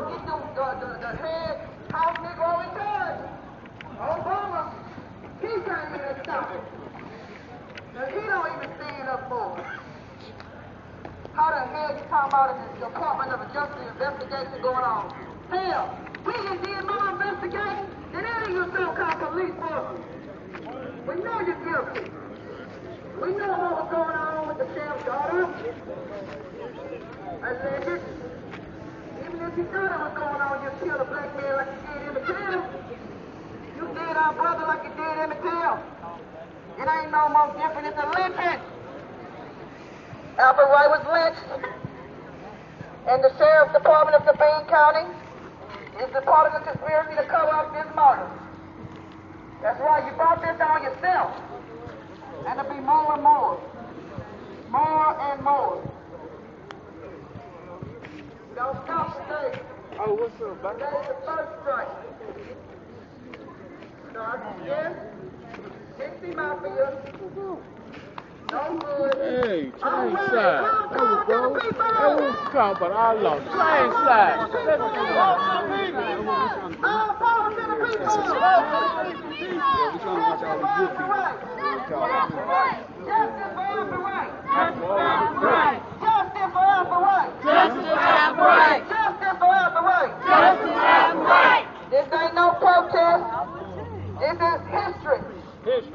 get the head house nigga in charge. Obama, he can't even stop it. Now, he don't even stand up for it. How the hell you talking about in the Department of Justice investigation going on? Hell, we just did more investigation than any of you so-called police forces. We know you're guilty. We know what was going on with the sheriff's daughter. Alleged. Even if you thought it was going on, you killed a black man like you did in the tail. You did our brother like you did in the tail. It ain't no more different. It's a lynching. Alfred Wright was lynched. And the Sheriff's Department of SABINE County is the part of the conspiracy to cover up this murder. That's right, you brought this on yourself. And there'll be more and more. More and more. Don't stop today. Oh, what's up, buddy? Today's the first strike. So I guess Dixie Mafia. No good. Hey, chain slide. There we go. Hey, what's called about our law? Chain slide. Let's go. This ain't no protest. This is history. It's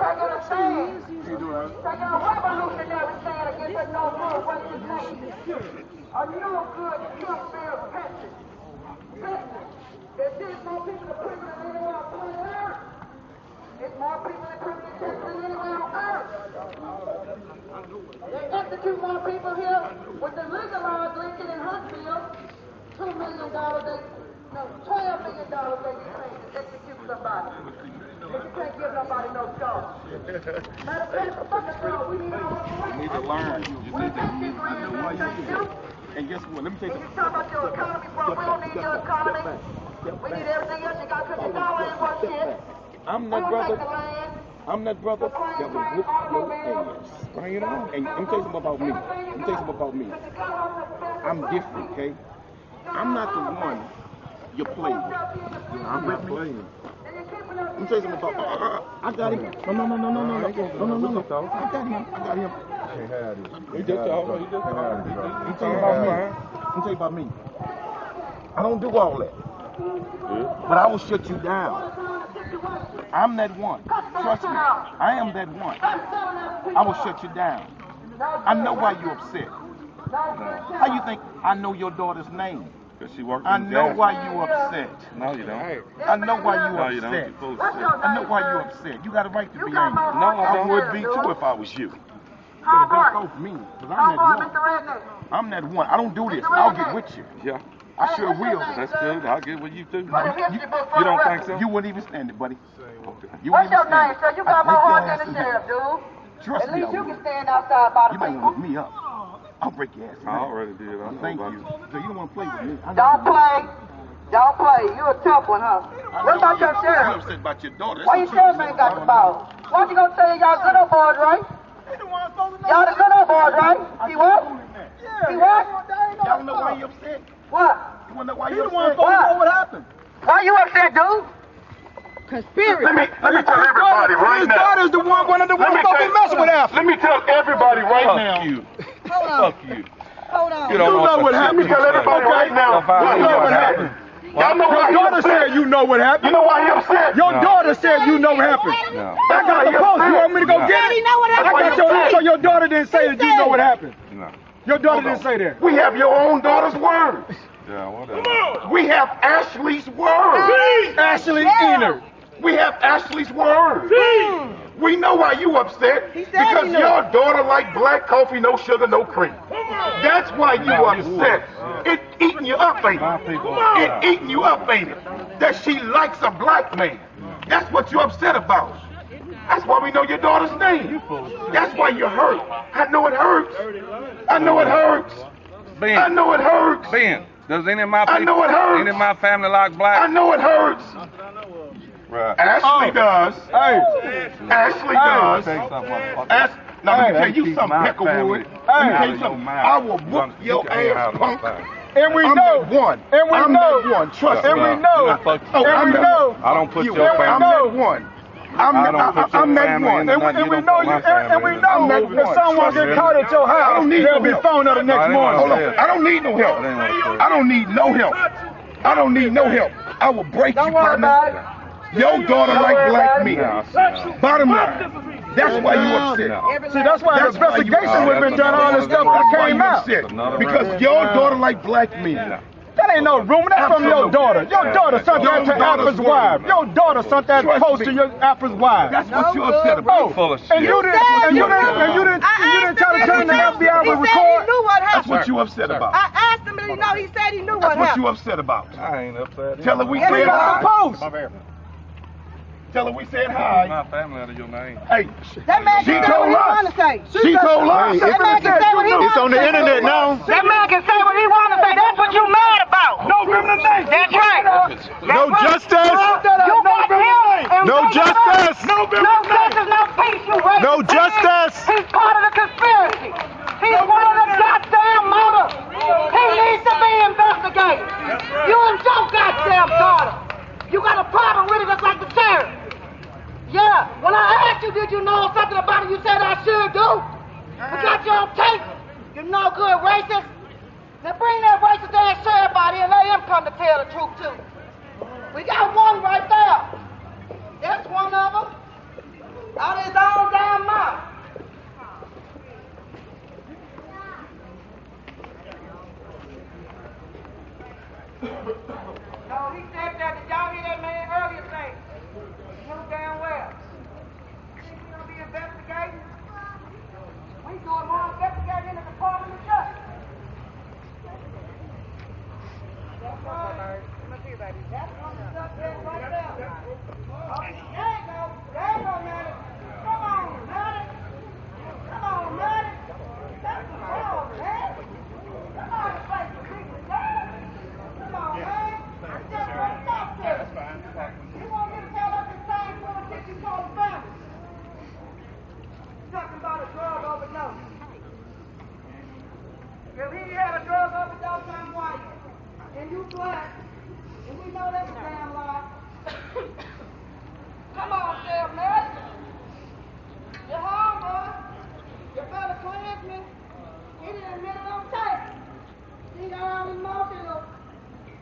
taking a stand. Taking a revolutionary stand against the no good racist nation. A new good Trump-filled peasant. There's just more people in prison than anywhere on planet Earth. There's more people in prison in Texas than anywhere on Earth. They execute more people here with the legalized Lincoln and Huntsville. $2 million, $12 million they get paid to execute somebody. But you can't give nobody no charge. Matter of fact, we need our You need to learn. You need to. And guess what? Let me take you talk about your economy, bro. We don't need your economy. We need everything else you got because your dollar ain't worth shit. I'm that brother. I'm that brother that will whoop your ass. Bring it on. And let me tell you something about me. Let me tell you something about me. I'm different, okay? I'm not the one you play with. I'm not playing. Let me tell you something about. I got him. No. I got him. He just talking. Let me tell you about me. Let me tell you about me. I don't do all that. But I will shut you down. I'm that one. Trust me. I am that one. I will shut you down. I know why you're upset. How you think I know your daughter's name? Because she worked I in know gas. why you upset. No, you don't. I know why you No, you upset. don't. I know why you upset. You got a right to be angry. No, I would be too if I was you. But that's so mean, because I'm that one. I'm that one. I don't do this. I'll get with you. Yeah. I sure will. That's good. I'll get with you too. You don't think so? You wouldn't even stand it, buddy. Okay. What's your name, sir? You got more heart than the sheriff, dude. Trust At me, least you can stand outside by the you might people. want to look me up. I'll break your ass. I already did. I know Thank about you. So you don't want to play with me. Don't play. Don't play. You a tough one, huh? What about your You're sheriff? upset about your daughter. Why your sheriff ain't got the ball? What you gonna say? Y'all good old boys, right? Y'all the good old boys, right? See what? See what? Y'all know why you upset? What? You want to know why you upset? What happened? Why you upset, dude? Conspiracy. Let me tell everybody right His now. daughter's the one of the ones gonna be messing with Alfred. Let me tell everybody right now. Fuck you. Hold on. Fuck you. Hold on. You don't know what Let me happened. tell everybody right now. You know what happened. Y'all know why he Your daughter upset. said you know what happened. You know why he upset? Your daughter said you know what happened. No. I got the post. You want me to go get it? know what That's why I he got upset. so your daughter didn't say that you know what happened. No. Your daughter didn't say that. We have your own daughter's words. Yeah, whatever. We have Ashley's words. Ashley Ener. We have Ashley's words. We know why you upset. He said Because he knew. your daughter like black coffee, no sugar, no cream. That's why you upset. It eating you up, ain't My it? people. It eating you up, ain't it? That she likes a black man. That's what you're upset about. That's why we know your daughter's name. That's why you're hurt. I know it hurts. I know it hurts. Ben. I know it hurts. Ben, does any of my people, I know it hurts. any of my family like I black? know it hurts. Right. Ashley does. Hey. Ashley does. Say something, motherfucker. Now let me Hey, tell you keep something, my Picklewood. family Let me out tell of you your something. mouth. I will You whoop gonna your get your hand ass, out of my punk. face. And we know. And we know. That one. Trust me. And we know. And we know. I don't put your family. I'm that one. I'm that one. And we know you. And we know if someone gets caught at your house, they'll be phoned up the next morning. Hold on. I don't need no help. I don't need no help. I don't need no help. I will break you, partner. Your daughter like black men. Bottom line. That's why you upset. See, that's why the investigation would have been done, all this stuff that came out. Because your daughter like black men. That ain't no rumor. That's from your daughter. Your daughter sent that to Alfred's wife. Your daughter sent that post to your Alfred's wife. That's what you upset about. Full of shit. And you didn't try to turn the FBI with record. He knew what happened. That's what you upset about. I asked him, and he said he knew what That's what happened. you upset about. I ain't upset. Tell her we And we said got the hi. post. Tell her we said Take hi. my family out of your name. Hey, That man she can say what told he us. want to say. She told us. That man can say what he want to say. It's on the internet now. That man can say what he want to say. That's what you mad about. No criminalization. That's right. No justice. You got him. No justice. No justice, no peace, you racist. No justice. He's part of the conspiracy. He's one of the goddamn motives. He needs to be investigated. You and your goddamn daughter. You got a problem with it just like the sheriff. Yeah, when I asked you, did you know something about it, you said I should do. We got you on tape. You no good racist. Now bring that racist ass sheriff out here and let him come to tell the truth too. We got one right there. That's one of them. Out of his own damn mouth. No, he said that. Did y'all hear that man earlier say? He knew damn well. Think we gonna be investigating? We doing more investigating in the Department of Justice. That's right. That's on the subject right there. Oh, there you go. There you go, Maddie. Come on, Maddie. Come on, Maddie. That's the ball, man. Come on, fight for people, man. Come on, man. I'm just gonna stop this. You want me to tell us the same politics you told the family? Talking about a drug overdose. If he had a drug overdose, I'm white. And you black. And we know that's a damn lie. Come on, Sheriff Ned. You're home, boy. Your fellow Klansman. He didn't admit it on tape. He got all his motive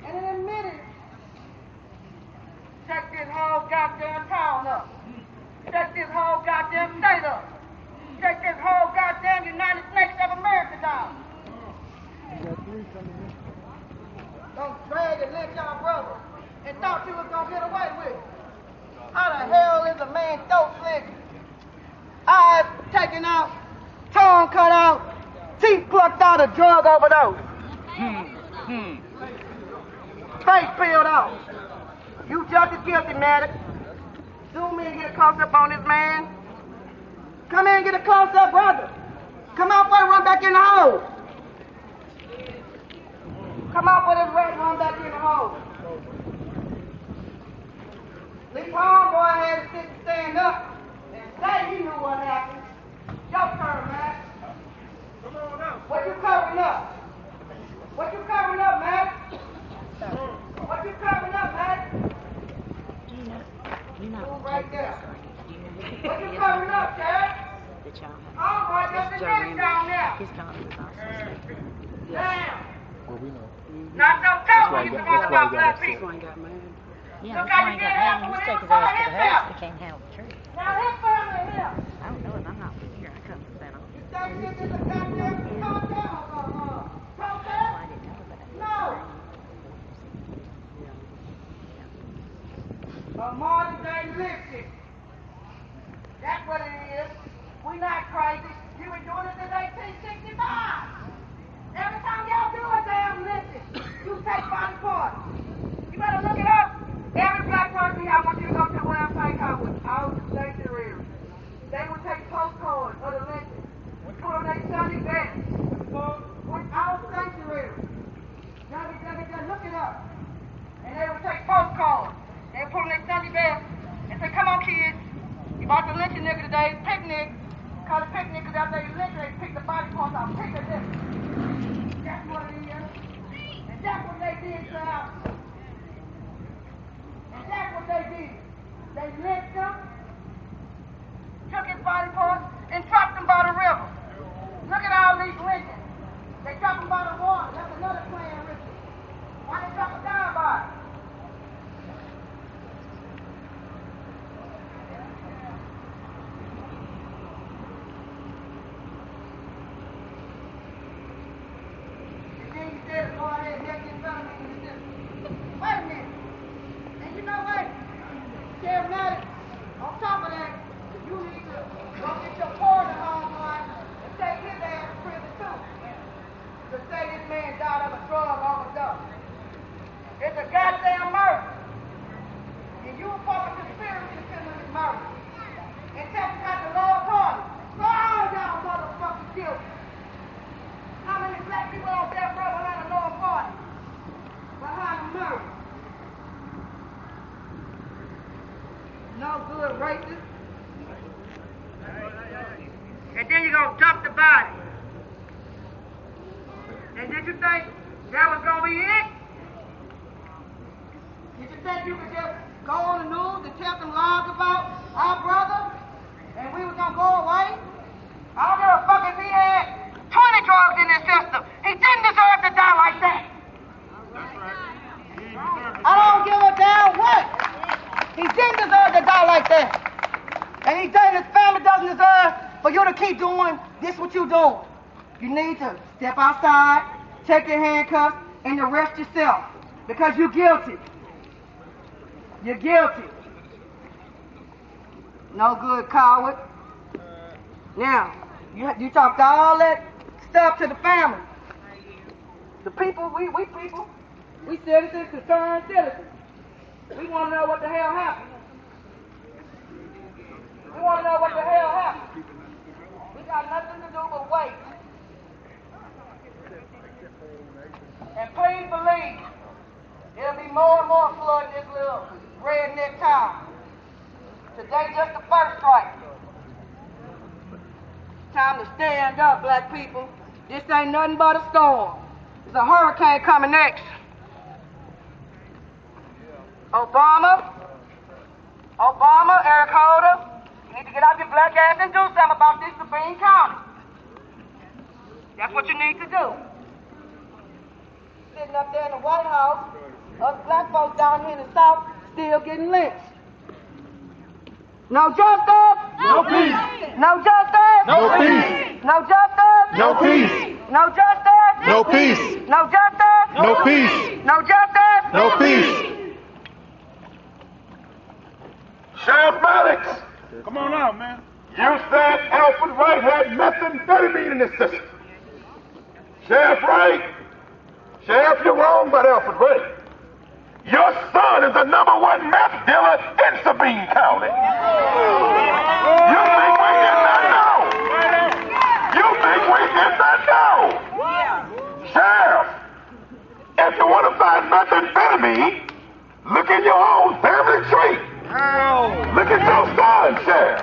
and it admitted. Check this whole goddamn town up. Check this whole goddamn state up. Check this whole goddamn United States of America down. Don't drag and let y'all brother and thought you was gonna get away with it. How the hell is a man throat slit, eyes taken out, tongue cut out, teeth plucked out, a drug overdose? Face peeled off. You just as guilty, Maddox. Zoom in and get a close-up on this man. Come in and get a close-up, brother. Come out for a run back in the hole. Come out for this rat run back in the hole. This homeboy had to sit and stand up and say he knew what happened. Your turn, man. Come on out. What you covering up? What you covering up, man? What you covering up, man? Move right there. What you covering up, Sheriff? Homeboy, there's a neck down there. Damn. Well, we know. Not no trouble. He's the one about black people. Yeah, that's why he got mad when he took his ass to the house. He can't handle the truth. Now his family here. I don't know if I'm not from here. I come from San Jose. You think this is a goddamn cartel or protest? I didn't know that. No. A modern day lipstick. That's what it is. We not crazy. You been doing it since 1865. Every time y'all do a damn lipstick, you take body parts. You better look it up. Every black person, I want you to go to the website called Without Sanctuary. They would take postcards of the lynching, put on their Sunday best. Without Sanctuary. Look it up. And they would take postcards. They would put on their Sunday best and say, come on, kids. You about to lynch a nigga today, picnic. Call it picnic because after you lynch, they pick the body parts out. Pick a nigga. That's what it is. And that's what they did to Alfred. And that's what they did. They licked him, took his body parts, and dropped him by the river. Look at all these lynchings. They dropped him by the water. That's another plan ritual. Why they drop him down by it? And then he said, go ahead and make this felony in the system. Wait a minute. And you know what? Sheriff Maddox, on top of that, you need to go get your partner homeboy and take his ass to prison too. To say this man died of a drug overdose. It's a goddamn murder. And you a part of the conspiracy to commit this murder. And Texas got the law party. So all y'all motherfuckers guilty. How many black people on death row behind the law party? Behind the murder. No good racist. And then you're going to dump the body. And did you think that was going to be it? Did you think you could just go on the news and tell some lies about our brother and we was going to go away? I don't give a fuck if he had 20 drugs in his system. He didn't deserve to die like that. I don't give a damn what. He didn't deserve to die like that. And his family doesn't deserve for you to keep doing this what you doing. You need to step outside, take your handcuffs, and arrest yourself. Because you're guilty. You're guilty. No good, coward. Now, you talked all that stuff to the family. The people, we people, we citizens, concerned citizens. We want to know what the hell happened. We want to know what the hell happened. We got nothing to do but wait. And please believe, there'll be more and more flood in this little redneck town. Today just the first strike. Time to stand up, black people. This ain't nothing but a storm. There's a hurricane coming next. Obama, Eric Holder, you need to get out your black ass and do something about this Sabine County. That's what you need to do. Sitting up there in the White House, us black folks down here in the South still getting lynched. No justice! No peace! No justice! No peace! No justice! No peace! No justice! No peace! No justice! No peace! No justice! No peace! Sheriff Maddox, Come on out, man. you said Alfred Wright had methamphetamine in his system. Sheriff Wright, Sheriff, you're wrong about Alfred Wright. Your son is the #1 meth dealer in Sabine County. You think we did not know? You think we did not know? Sheriff, if you want to find methamphetamine, look in your own family tree. Look at your son, Sheriff.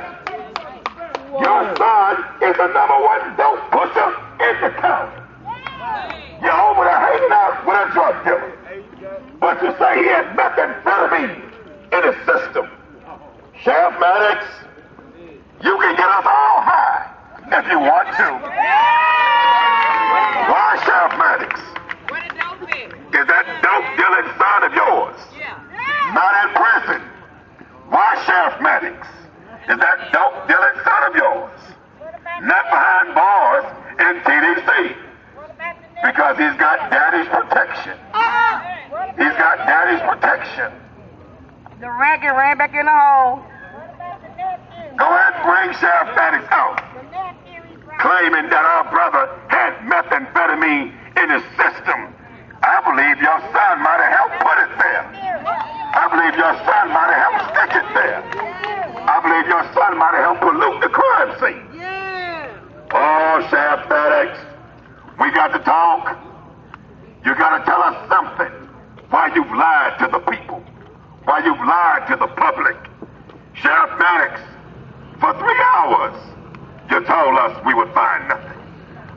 Your son is the #1 dope pusher in the county. You're over there hanging out with a drug dealer. But you say he has methamphetamine in his system. Sheriff Maddox, you can get us all high if you want to. Why, Sheriff Maddox? Is that dope dealing son of yours not in prison? Why, Sheriff Maddox, is that dope dealing son of yours not behind bars in TDC? Because he's got daddy's protection. He's got daddy's protection. The racket ran back in the hole. Go ahead and bring Sheriff Maddox out, claiming that our brother had methamphetamine in his system. I believe your son might have helped put it there. I believe your son might have helped stick it there. I believe your son might have helped pollute the crime scene. Oh, Sheriff Maddox, we got to talk. You got to tell us something. Why you've lied to the people. Why you've lied to the public. Sheriff Maddox, for 3 hours, you told us we would find nothing.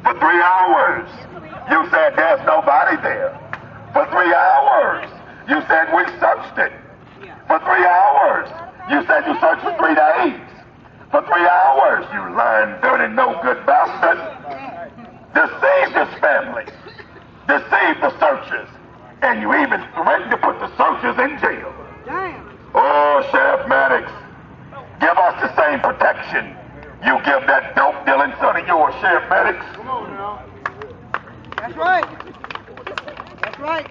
For 3 hours, you said there's nobody there. For 3 hours. You said we searched it. For 3 hours. You said you searched for 3 days. For 3 hours, you lying, dirty, no good bastard. Deceived this family. Deceived the searchers. And you even threatened to put the searchers in jail. Damn. Oh, Sheriff Maddox, give us the same protection you give that dope dealing son of yours, Sheriff Maddox. Come on now. That's right. That's right.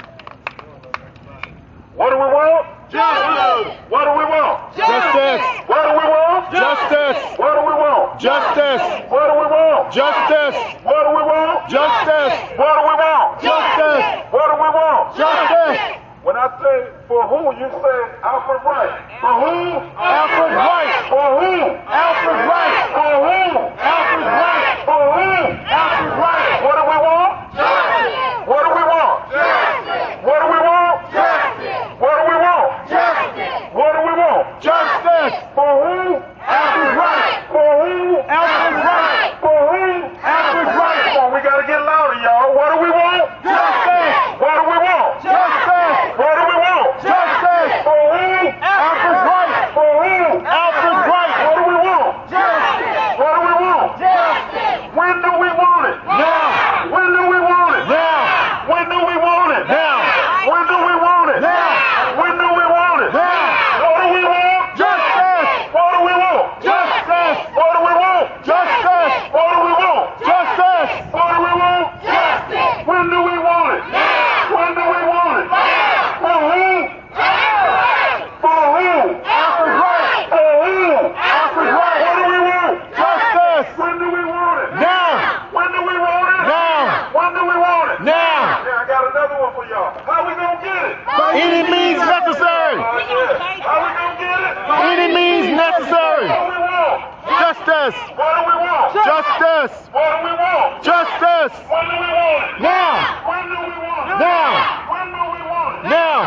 What do we want? Justice! What do we want? Justice! What do we want? Justice! What do we want? Justice! What do we want? Justice! What do we want? Justice! What do we want? Justice! What do we want? Justice! When I say for who, you say Alfred Wright. For who? Alfred Wright! For who? Alfred Wright! For who? Alfred Wright! For who? Alfred Wright! What do we want? Justice. What do we want? Justice. What do we want? Justice. What do we want? Justice. What do we want? Justice! For who? Alfred Wright! For who? Alfred Wright! For who? Alfred Wright! Come on, we gotta get louder, y'all. What do we want? Justice! What do we want? Justice! What do we want? Justice! For who? Alfred Wright! For who? Alfred Wright! What do we want? Justice. What do we want? Justice. When do we want it? Now! When do we want it? Now! When do we want it? Now! When do we want it? Now! When do we want it? Now! What do we want? Justice! What do we want? Justice! What do we want? Justice! What do we want? Justice! What do we want? Justice. When do we want it? Now. When do we want it? Now. For who? For who? Alfred Wright! For who? Alfred Wright! What do we want? Justice! When do we want it? Now! When do we want it? Now! When do we want it? Now! Yeah, I got another one for y'all. How we gonna get it? Any means necessary! How we gonna get it? Any means necessary! What do we want? Justice! What do we want? Justice! What do we want? Justice! When do we want it? Now! When do we want it? Now! When do we want it? Now!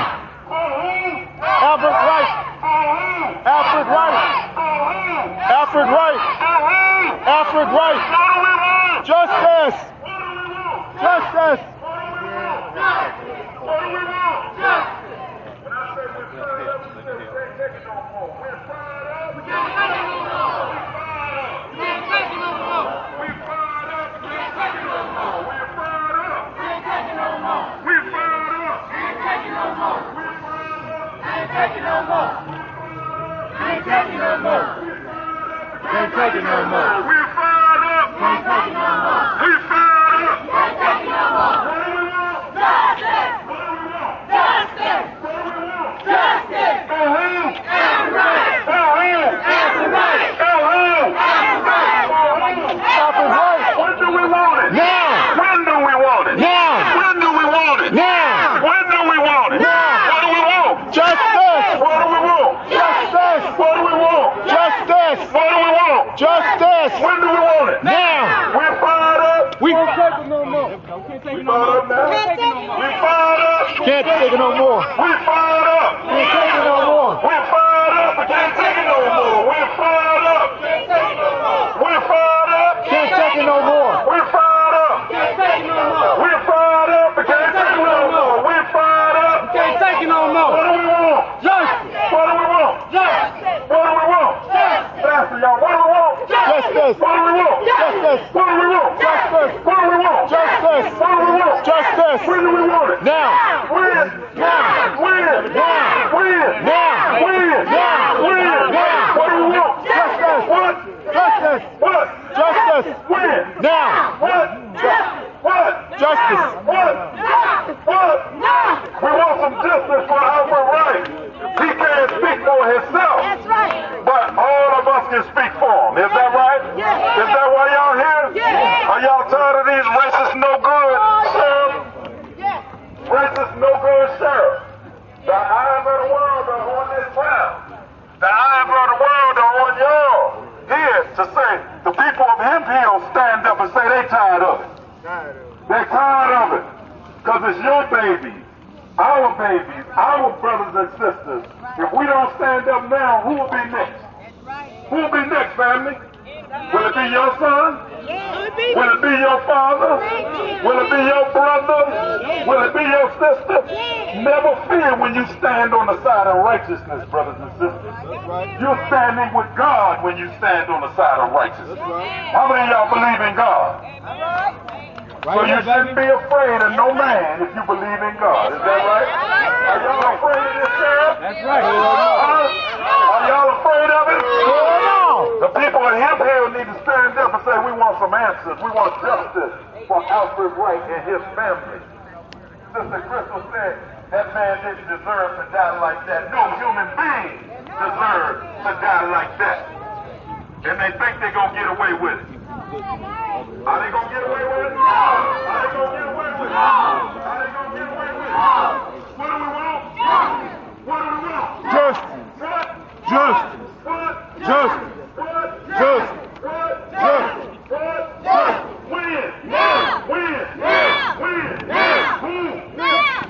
For who? Alfred Wright! For who? Alfred Wright! For who? Alfred Wright! For who? Alfred Wright! What do we want? Justice! What do we want? Justice! What do we want? What do we want? Justice. When I say we're fired up, we say we can't take it no more. We're fired up. We Can't take it no more. fired up. Can't take it no more. We fired up. Can't take it no more. We're fired up. Can't take it no more. We fired up. Can't take it no more. We're fired up. Can't take it no more. Can't take it no more. Can't take it no more. We're fired up. Can't take it no more. We fired up. Can't take it no more. What do we want? Justice. What do we want? Justice. What do we want? Justice. For who? Alfred Wright. For who? Alfred Wright. For who? Alfred Wright. For who? Alfred Wright! When do we want it? Now! When do we want it? Now! When do we want it? Now! When do we want it? Now! What do we want? Justice! What do we want? Justice! What do we want? Justice! What do we want? Justice! When do we want it? Now! We're fired up. We We fired up now. We fired up. can't take it no more. We fired up. Can't take it no more. We're fired up. We can't take it no more. We're fired up. Can't take it no more. We're fired up. Can't take it no more. We're fired up. Can't take it no more. We're fired up. We can't take it no more. We're fired up. Can't take it no What more. do we want? Justice. What do we want? Justice. What do we want? Justice. Faster, y'all. What do we want? Justice! What do we want? Justice! What do we want? Justice! What do we want? Justice! What do we want? Justice! When do we want it? Now! When? Now! When? Now! When? Now! When? Now! When? Now! What do we want? Justice! What? Justice! What? Justice! When? Now! What? What? Justice! What? What? We want some justice for Alfred Wright. He can't speak for himself. That's right. But all of us can speak for him. Is that right? Yeah. Is that why y'all here? Yeah. Are y'all tired of these racist no good sheriff? Yes. Racist no good sheriff. The eyes of the world are on this town. The eyes of the world are on y'all. Here to say the people of Hemphill stand up and say they tired of it. They're tired of it. Because it's your baby. Our babies, our brothers and sisters. If we don't stand up now, who will be next? Who will be next, family? Will it be your son? Will it be your father? Will it be your brother? Will it be your sister? Never fear when you stand on the side of righteousness, brothers and sisters. You're standing with God when you stand on the side of righteousness. How many of y'all believe in God? So you shouldn't be afraid of no man if you believe in God. Is that right? Are y'all afraid of this, sheriff? That's right. Are y'all afraid of it? The people in Hemp Hill need to stand up and say, we want some answers. We want justice for Alfred Wright and his family. Sister Crystal said that man didn't deserve to die like that. No human being deserves to die like that. And they think they're going to get away with it. Are they going to get away with it? Are they going to get away with it? Are they going to get away with it? What do we want? What do we want? Justice. What? Justice. What? Justice. What? Justice. What? Justice. What? What? When? Now. When? Now. When? Now. Who? Now.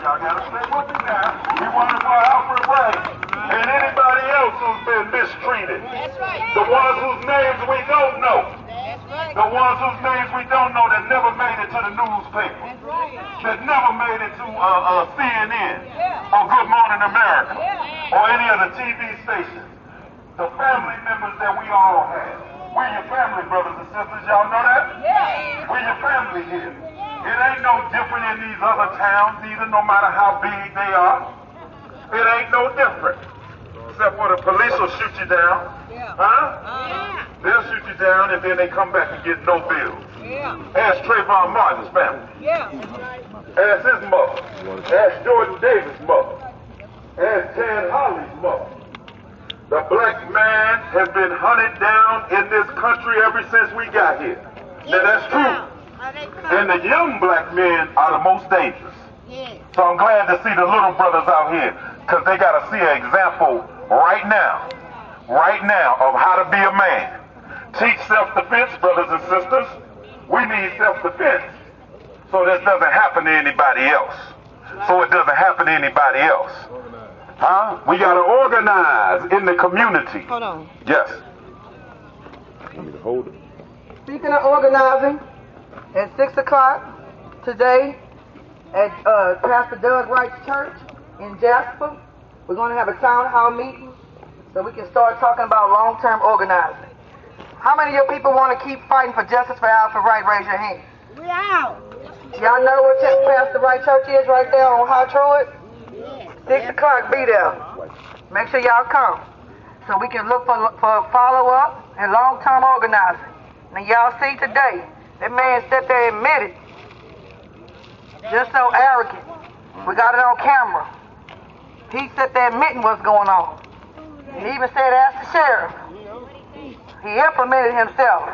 Y'all gotta stay with me now. We want it for Alfred Wright and anybody else who's been mistreated. The ones whose names we don't know. The ones whose names we don't know that never made it to the newspaper. That never made it to CNN or Good Morning America or any of the TV stations. The family members that we all have. We're your family, brothers and sisters. Y'all know that? We're your family here. It ain't no different in these other towns either, no matter how big they are. It ain't no different. Except for the police will shoot you down. Huh? They'll shoot you down and then they come back and get no bills. Ask Trayvon Martin's family. Ask his mother. Ask Jordan Davis' mother. Ask Ted Holly's mother. The black man has been hunted down in this country ever since we got here. Now that's true. And the young black men are the most dangerous. So I'm glad to see the little brothers out here, because they got to see an example right now of how to be a man. Teach self-defense, brothers and sisters. We need self-defense so this doesn't happen to anybody else. So it doesn't happen to anybody else. Huh? We got to organize in the community. Hold on. Yes. Want me to hold it? Speaking of organizing, at 6 o'clock today at Pastor Doug Wright's church in Jasper, we're going to have a town hall meeting so we can start talking about long-term organizing. How many of you people want to keep fighting for justice for Alfred Wright? Raise your hand. We out. Y'all know where Pastor Wright Church is right there on High Truett? 6 o'clock, be there. Make sure y'all come so we can look for follow-up and long-term organizing. Now y'all see today, that man sat there and admitted, just so arrogant. We got it on camera. He sat there admitting what's going on. He even said, ask the sheriff. He implemented himself.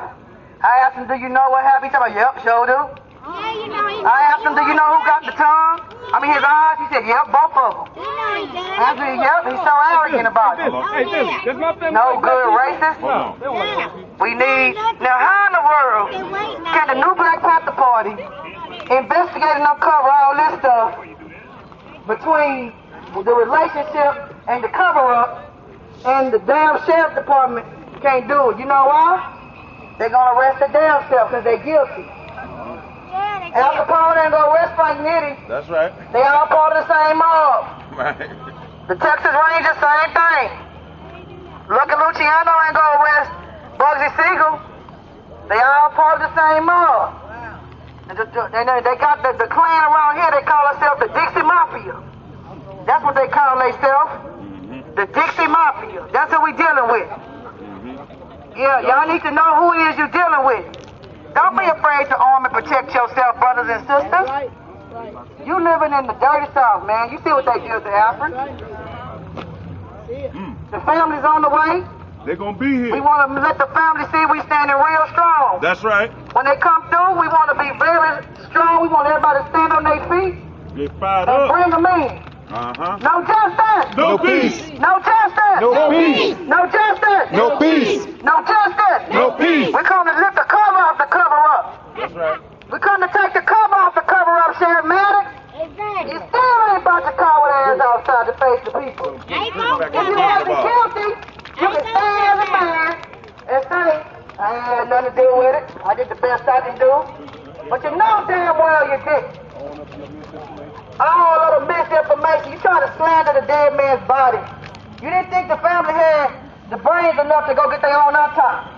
I asked him, do you know what happened? He said, yep, sure do. I asked him, do you know who got the tongue? His eyes. He said, yep, both of them. I said, yep, he's so arrogant about it. No good racist. We need, now how in the world can the new Black Panther Party investigate and uncover all this stuff between the relationship and the cover-up, and the damn sheriff department can't do it? You know why? They're going to arrest the damn self because they're guilty. Al Capone ain't gonna arrest Frank Nitti. That's right. They all part of the same mob. Right. The Texas Rangers, same thing. Lucky Luciano ain't gonna arrest Bugsy Siegel. They all part of the same mob. And they got the clan around here, they call themselves the Dixie Mafia. That's what they call themselves. The Dixie Mafia. That's who we dealing with. Yeah, y'all need to know who it is you're dealing with. Don't be afraid to arm and protect yourself, brothers and sisters. You living in the dirty South, man. You see what they did to Alfred. The family's on the way. They're going to be here. We want to let the family see we standing real strong. That's right. When they come through, we want to be very strong. We want everybody to stand on their feet. Get fired and up. bring them in. No justice. No peace. No justice. No peace. No justice. No peace. No justice. No peace. We're coming to lift the cover off the cover-up. That's right. We're coming to take the cover off the cover-up, Sheriff Maddox. Exactly. You still ain't about to coward ass outside to face the people. If you want to be guilty, you can stand as a man and say, nothing to do with it. I did the best I can do. But you know damn well you did. All of the misinformation. You trying to slander the dead man's body. You didn't think the family had the brains enough to go get their own autopsy.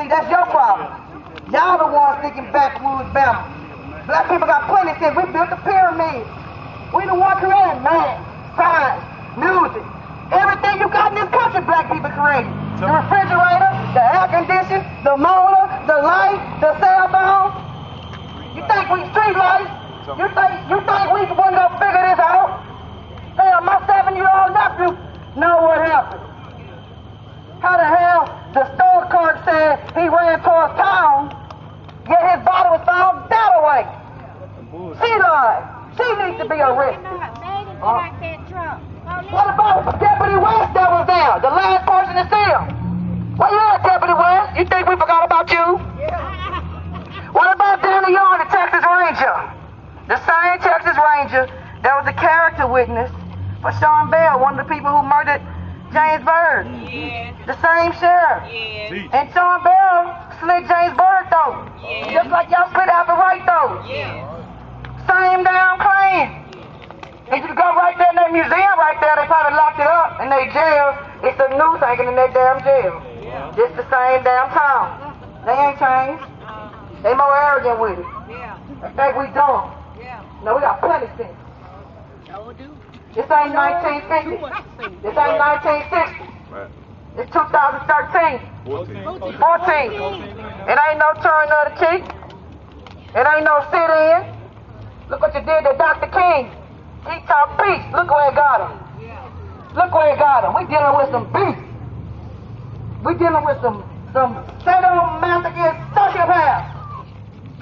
See, that's your problem. Y'all the ones thinking backwoods Bama. Black people got plenty of things. We built the pyramids. We the ones created man, science, music. Everything you got in this country, black people created. The refrigerator, the air conditioner, the motor, the light, the cell phone. You think we street lights? You think we wasn't gonna figure this out? Hell, my 7-year-old nephew know what happened. How the hell the store clerk said he ran towards town, yet his body was found that way? She lied. She needs to be arrested. What about Deputy West that was there, the last person to see him? Where you at, Deputy West? You think we forgot about you? What about Danny Young, the Texas Ranger? The same Texas Ranger that was a character witness for Sean Bell, one of the people who murdered James Byrd. The same sheriff. And Sean Bell slit James Byrd though. Just like y'all slit Alfred Wright though. Same damn claim. If you go right there in that museum right there, they probably locked it up in their jail. It's the news hanging in that damn jail. Just the same damn town. They ain't changed. They more arrogant with it. I think we don't. No, we got plenty of things. This ain't 1950. This ain't 1960. It's 2013. 14. It ain't no turn of the cheek. It ain't no sit in. Look what you did to Dr. King. He talked peace. Look where it got him. Look where it got him. We dealing with some beef. We dealing with some sadomasochist sociopaths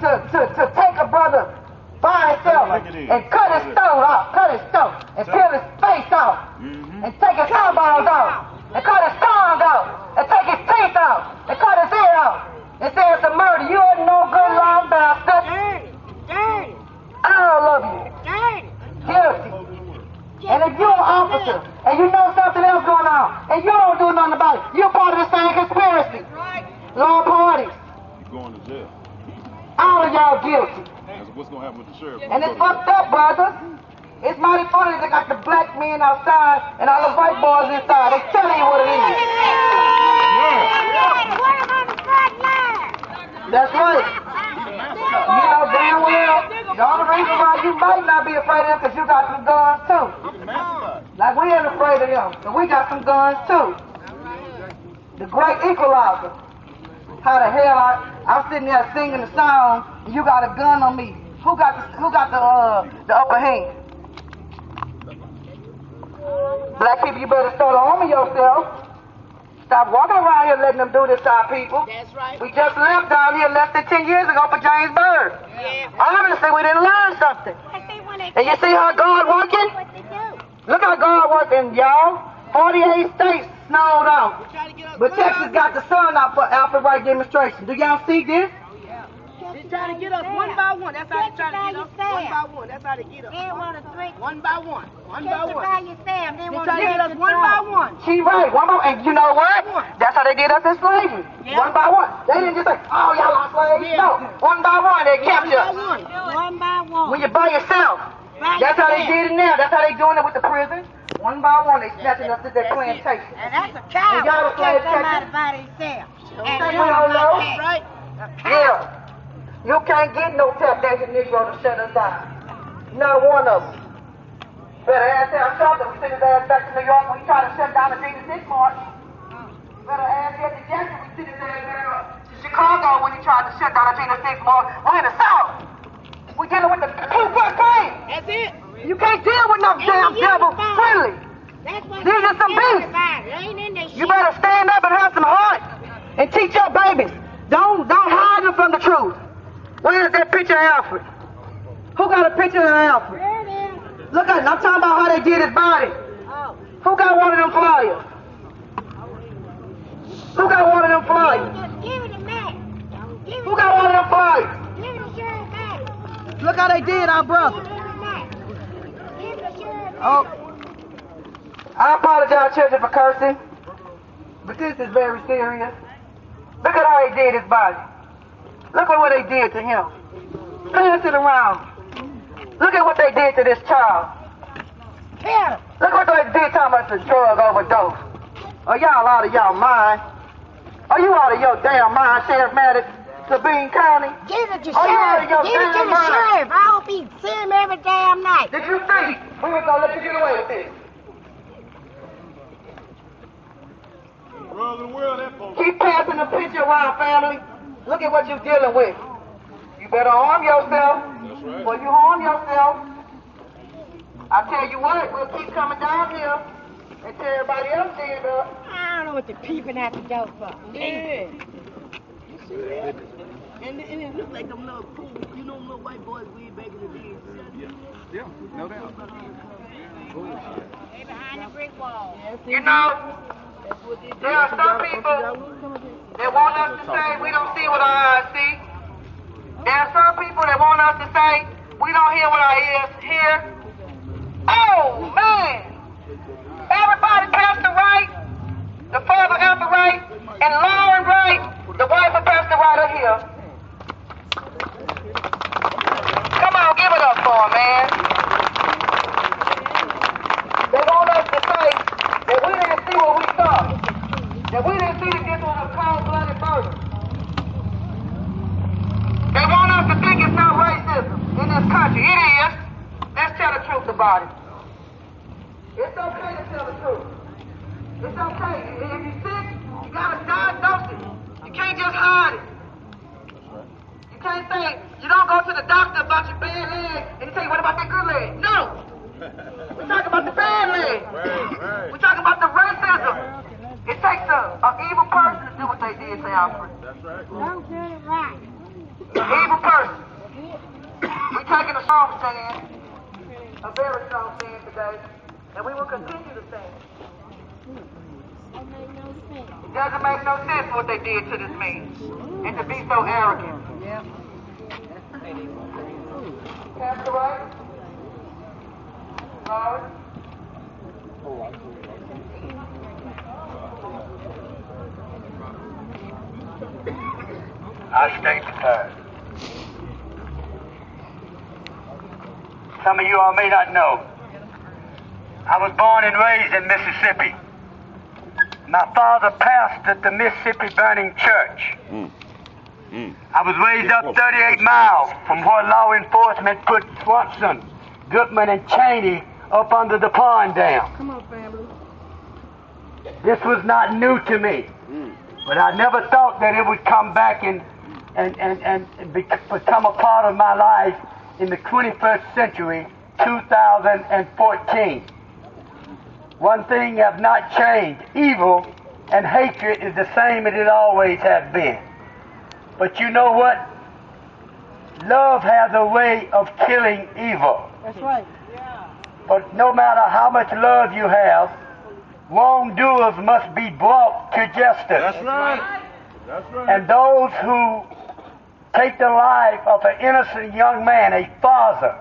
to take a brother by himself and cut his throat off, and peel his face off, and take his eyeballs off, and cut his tongue off, and take his teeth off, and cut his ear off, and say it's a murder. You ain't no good long bastard. All of you. Guilty. And if you're an officer and you know something else going on and you don't do nothing about it, you're part of the same conspiracy. Law parties. You're going to jail. All of y'all guilty. That's what's going to happen with the sheriff. And it's fucked up, brothers. It's mighty funny they got the black men outside and all the white boys inside. They telling you what it is. That's right. You know damn well, the only reason why you might not be afraid of them because you got some guns too. Like we ain't afraid of them, but we got some guns too. The great equalizer. How the hell I'm sitting there singing the song and you got a gun on me. Who got the upper hand? Black people, you better start arming yourself. Stop walking around here letting them do this to our people. That's right. We just left down here less than 10 years ago for James Byrd. Obviously, we didn't learn something. And you see how God working? Look how God working, y'all. 48 states snowed out. But Texas got the sun out for Alfred Wright demonstration. Do y'all see this? They're trying to get us one by one. That's how they're trying to get us one by one. That's how they get us. One by one. One by one. They're trying to get us one by one. She right. One by one. And you know what? That's how they did us in slavery. One by one. They didn't just say, oh, y'all are slaves. No. One by one, they kept us. One by one. When you're by yourself. That's how they did it now. That's how they doing it with the prisons. One by one, they snatching us to their plantation. And that's a cow. Y'all the slave Somebody by themselves. Right? Yeah. You can't get no tap dancing Negro to shut us down. Not one of them. Better ask Al Shelton. We sent his ass back to New York when he tried to shut down the Gina 6 March. Better ask Jesse Jackson. We sent his ass back to Chicago when he tried to shut down the Gina 6 March. We're in the South. We're dealing with the Ku Klux Klan. That's it. You can't deal with no damn devil friendly. These are some beasts. You better stand up and have some heart and teach your babies. Don't hide them from the truth. Where's that picture of Alfred? Who got a picture of Alfred? Look at it. I'm talking about how they did his body. Who got one of them flyers? Who got one of them flyers? Who got one of them flyers? Look how they did our brother. Oh, I apologize, children, for cursing, but this is very serious. Look at how they did his body. Look at what they did to him. Pass it around. Look at what they did to this child. Yeah. Look what they did to us a drug overdose. Are y'all out of y'all mind? Are you out of your damn mind, Sheriff Maddox, Sabine County? Give it to Are you out of sheriff. your Give it to damn the mind? sheriff. I hope he see him every damn night. Did you think we was gonna let you get away with this? Keep passing the picture around, family. Look at what you're dealing with. You better arm yourself. That's right. Before you harm yourself. I tell you what, we'll keep coming down here until everybody else sees up. I don't know what they're peeping at the door for. Yeah. And it looked like them little cool, you know, little white boys way back in the day. Yeah, no doubt. They behind the brick wall. You know, there are some people that want us to say we don't see what our eyes see. There are some people that want us to say we don't hear what our ears hear. Oh, man! Everybody, Pastor Wright, the father Alfred Wright, and Lauren Wright, the wife of Pastor Wright, are here. Come on, give it up for them, man. They want us to say that we didn't see what we saw. That we didn't see that this was a cold-blooded murder. They want us to think it's not racism in this country. It is. Let's tell the truth about it. It's okay to tell the truth. It's okay. If you're sick, you gotta diagnose it. You can't just hide it. You can't say, you don't go to the doctor about your bad leg and he tell you, what about that good leg? No. We're talking about the bad leg. Right. We're talking about the racism. It takes an evil person to do what they did to Alfred. That's right. Don't do it right. An evil person. We're taking a strong stand, a very strong stand today, and we will continue to stand. That make no sense. It doesn't make no sense what they did to this man, and to be so arrogant. Yeah. Pastor Wright? Lord? I state the fact. Some of you all may not know. I was born and raised in Mississippi. My father pastored the Mississippi Burning Church. I was raised up 38 miles from where law enforcement put Swanson, Goodman, and Cheney up under the pond dam. Come on, family. This was not new to me, but I never thought that it would come back and become a part of my life in the 21st century, 2014. One thing has not changed. Evil and hatred is the same as it always has been. But you know what? Love has a way of killing evil. That's right. But no matter how much love you have, wrongdoers must be brought to justice. That's right. That's right. And those who take the life of an innocent young man, a father,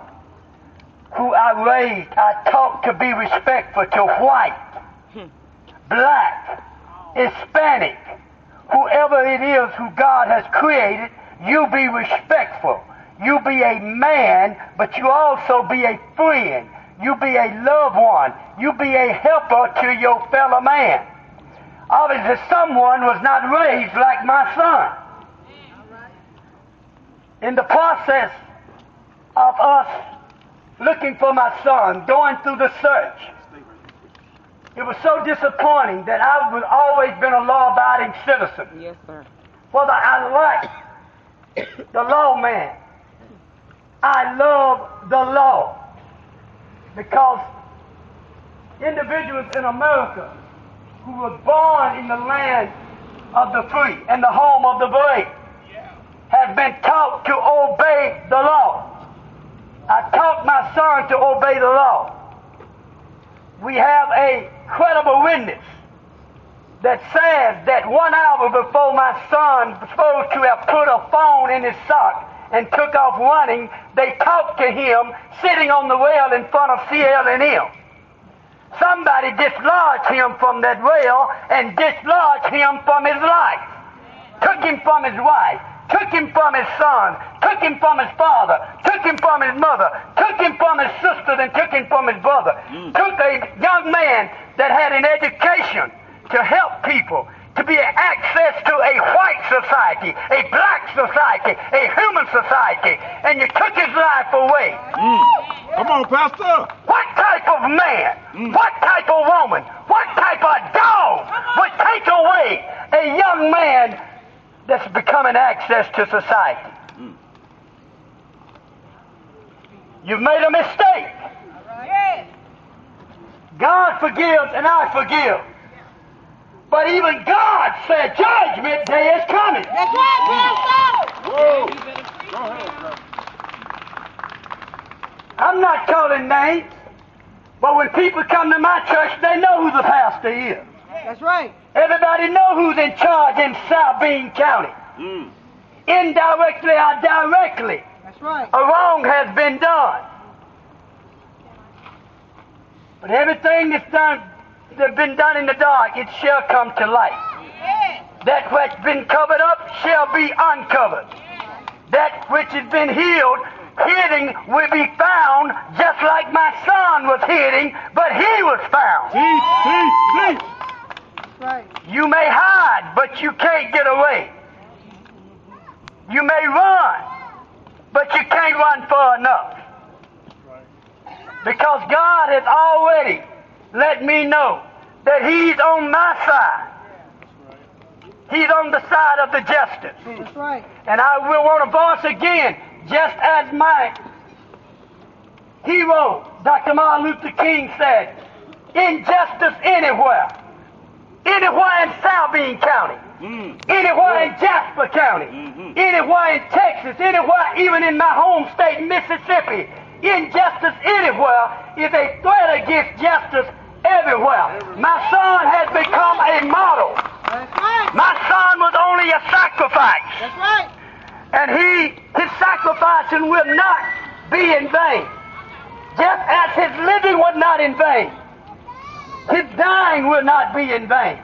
who I raised, I taught to be respectful to white, black, Hispanic, whoever it is who God has created, you be respectful. You be a man, but you also be a friend. You be a loved one. You be a helper to your fellow man. Obviously, someone was not raised like my son. In the process of us looking for my son, going through the search, it was so disappointing that I have always been a law-abiding citizen. Yes, sir. Whether I like the lawman, I love the law. Because individuals in America who were born in the land of the free and the home of the brave have been taught to obey the law. I taught my son to obey the law. We have a credible witness that says that 1 hour before my son was supposed to have put a phone in his sock and took off running, they talked to him sitting on the rail in front of CL&M. Somebody dislodged him from that rail and dislodged him from his life. took him from his wife, took him from his son, took him from his father, took him from his mother, took him from his sisters, and took him from his brother. Took a young man that had an education to help people, to be access to a white society, a black society, a human society, and you took his life away. Come on, Pastor. What type of man, what type of woman, what type of dog would take away a young man that's becoming access to society? You've made a mistake. God forgives and I forgive. But even God said judgment day is coming. That's right, Pastor. Whoa. Go ahead, I'm not calling names, but when people come to my church, they know who the pastor is. That's right. Everybody know who's in charge in SABINE County. Indirectly or directly, That's right. a wrong has been done. But everything that's been done in the dark, it shall come to light. That which been covered up shall be uncovered. That which has been hidden will be found, just like my son was hidden, but he was found. Teach. That's right. You may hide, but you can't get away. You may run, but you can't run far enough. Because God has already let me know that He's on my side. He's on the side of the justice. That's right. And I will want to voice again, just as my hero, Dr. Martin Luther King, said, injustice anywhere. Anywhere in SABINE County. Anywhere in Jasper County. Anywhere in Texas. Anywhere even in my home state, Mississippi. Injustice anywhere is a threat against justice everywhere. My son has become a model. That's right. My son was only a sacrifice. That's right. And his sacrificing will not be in vain. Just as his living was not in vain. His dying will not be in vain.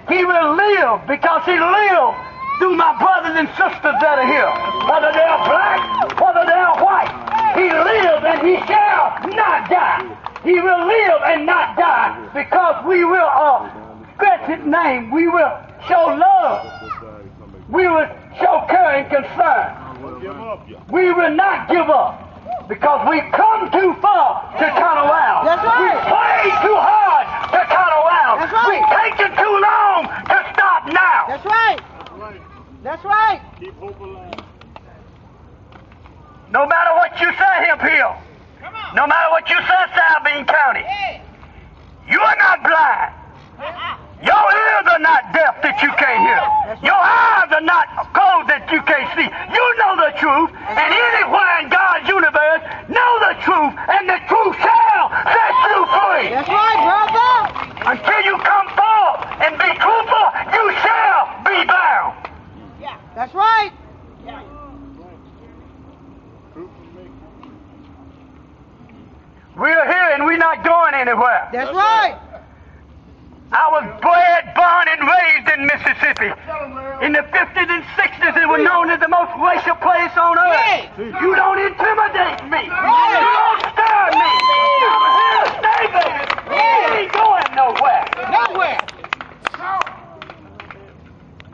He will live because he lived through my brothers and sisters that are here. Whether they are black, whether they are white. He lives and he shall not die. He will live and not die because we will express his name. We will show love. We will show care and concern. We will not give up because we've come too far to turn around. That's right. We've played too hard to turn around. That's right. We've taken too long to stop now. That's right. That's right. Keep hope alive. No matter what you say, Hemp Hill. No matter what you say, SABINE County. You are not blind. Your ears are not deaf that you can't hear. Your eyes are not closed that you can't see. You know the truth, and anywhere in God's universe, know the truth, and the truth shall set you free. That's right, brother. Until you come forth and be truthful, you shall be bound. That's right. We're here and we're not going anywhere. That's right. I was bred, born, and raised in Mississippi. In the 50s and 60s, it was known as the most racial place on earth. You don't intimidate me. You don't stir me. I'm here to stay, baby. We ain't going nowhere. Nowhere.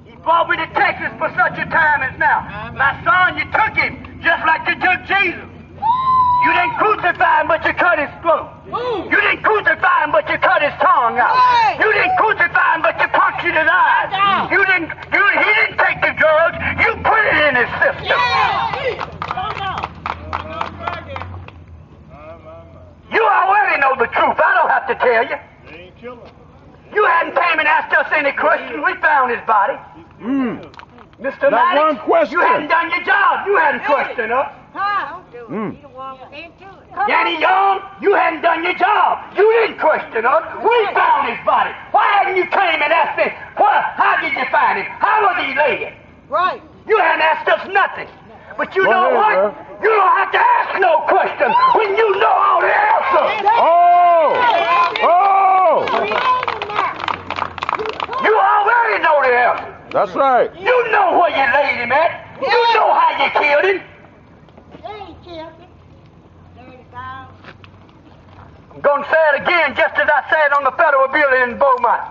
He brought me to Texas for such a time as now. My son, you took him just like you took Jesus. You didn't crucify him, but you cut his throat. You didn't crucify him, but you cut his tongue out. You didn't crucify him, but you punctured his eyes. He didn't take the drugs. You put it in his system. You already know the truth. I don't have to tell you. You hadn't came and asked us any questions. We found his body. Mr. Not Maddox, one question. you hadn't done your job. You hadn't questioned us. Danny Young, you hadn't done your job. You didn't question us. We found his body. Why hadn't you came and asked me, how did you find him? How was he laying? Right. You hadn't asked us nothing. But you Go know ahead, what? bro. You don't have to ask no questions when you know all the answers. You already know the answer. That's right. You You know where you laid him at. You know how you killed him. They killed him. I'm going to say it again, just as I said on the federal building in Beaumont.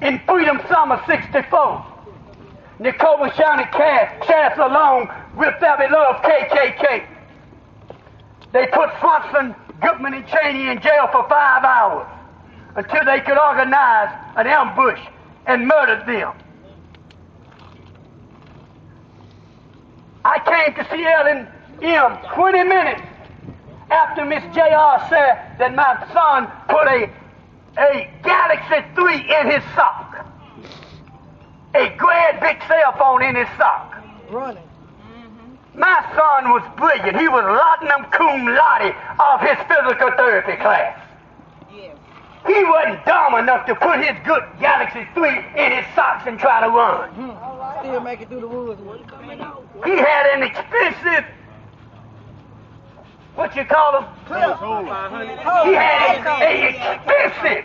In Freedom Summer '64, Nicola County Chancellor along with their beloved KKK. They put Swanson, Goodman, and Cheney in jail for 5 hours until they could organize an ambush and murder them. I came to see Ellen M 20 minutes after Miss J.R. said that my son put a Galaxy 3 in his sock. A great big cell phone in his sock. Running. My son was brilliant. He was laudanum cum laude of his physical therapy class. Yes. He wasn't dumb enough to put his good Galaxy 3 in his socks and try to run. Still make it through the woods. He had an expensive, what you call them? He had a expensive,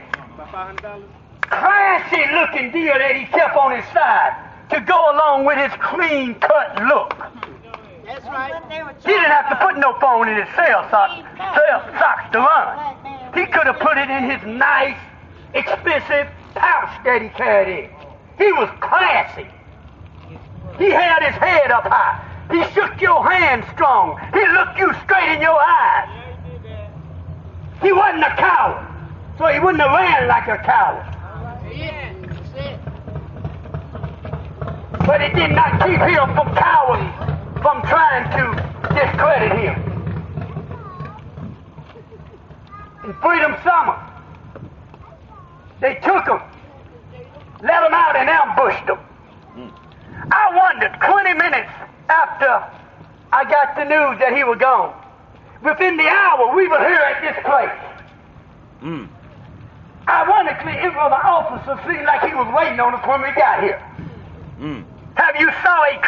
classy looking deal that he kept on his side to go along with his clean cut look. That's right. He didn't have to put no phone in his socks to run. He could have put it in his nice, expensive pouch that he carried in. He was classy. He held his head up high. He shook your hand strong. He looked you straight in your eyes. He wasn't a coward, so he wouldn't have ran like a coward. But it did not keep him from cowards from trying to discredit him. In Freedom Summer, they took him, let him out and ambushed him. I wondered, 20 minutes after I got the news that he was gone, within the hour we were here at this place. Ironically, it was an officer seemed like he was waiting on us when we got here. Have you saw a